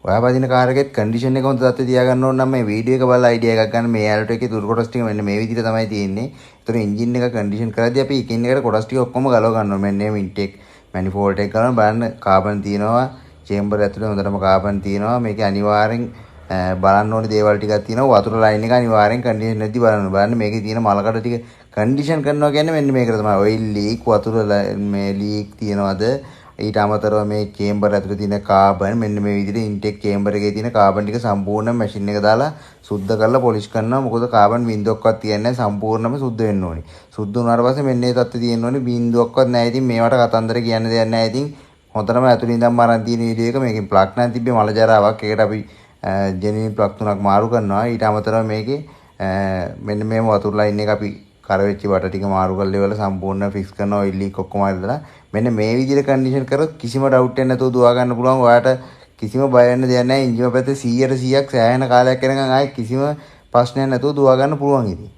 ඔයා පදින කාර් එකෙත් කන්ඩිෂන් එක හොඳ තත්ත්වයේ තියාගන්න ඕන නම් මේ වීඩියෝ එක බලලා අයිඩියා එකක් ගන්න. මේ ඇල්ටෝ එකේ දුරු කොටස් ටික මෙන්න මේ විදිහට තමයි තියෙන්නේ. ඒතර එන්ජින් එක කන්ඩිෂන් කරද්දී අපි එකින් එකට කොටස් ටික ඔක්කොම ගලව ගන්න ඕනේ. මෙන්න මේ ඉන්ටේක් මැනිෆෝල්ඩ් එක ගලවන බලන්න කාබන් තියෙනවා. චේම්බර් ඇතුලේ හොඳටම කාබන් තියෙනවා. මේකේ අනිවාර්යෙන් බලන්න ඕනේ දේවල් ටිකක් තියෙනවා. වතුර ලයින් එක අනිවාර්යෙන් කන්ඩිෂන් නැති බලන්න. බලන්න මේකේ තියෙන මලකඩ ටික කන්ඩිෂන් කරනවා කියන්නේ මෙන්න මේකට තමයි. ඔයිල් ලීක් වතුර මේ ලීක් තියනවාද? ඊට අමතරව මේ චේම්බර් ඇතුලේ තියෙන කාබන් මෙන්න මේ විදිහට ඉන්ටේක් චේම්බර් එකේ තියෙන කාබන් ටික සම්පූර්ණ මැෂින් එක දාලා සුද්ධ කරලා පොලිෂ් කරනවා. මොකද කාබන් බින්දුවක්වත් තියන්නේ නැහැ. සම්පූර්ණයෙන්ම සුද්ධ වෙන්න ඕනේ. සුද්ධ වුණාට පස්සේ මෙන්න මේ තත්ත්වය තියෙන්න ඕනේ. බින්දුවක්වත් නැහැ. ඉතින් මේවට කතන්දර කියන්න දෙයක් නැහැ. ඉතින් හොඳටම ඇතුළේ ඉඳන් අරන් තියෙන වීඩියෝ එක මේකෙන් ප්ලග් නම් තිබ්බේ මල ජරාවක්. ඒකට අපි ජෙනුයින් ප්ලග් තුනක් මාරු කරනවා. ඊට අමතරව මේකේ මෙන්න මේ වතුර ලයින් එක අපි කරවෙච්ච වට ටික මාරු කරලා ඉවරලා සම්පූර්ණ ෆික්ස් කරනවා. ඔයිල් ලීක් ඔක්කොම හරිදලා මෙන්න මේ විදිහට කන්ඩිෂන් කරොත් කිසිම ඩවුට් එකක් නැතුව දුවා ගන්න පුළුවන්. ඔයාලට කිසිම බය වෙන්න දෙයක් නැහැ. එන්ජින් පැත්තේ 100%ක් සෑහෙන කාලයක් යනකම් ආයේ කිසිම ප්‍රශ්නයක් නැතුව දුවා ගන්න පුළුවන් ඉතින්.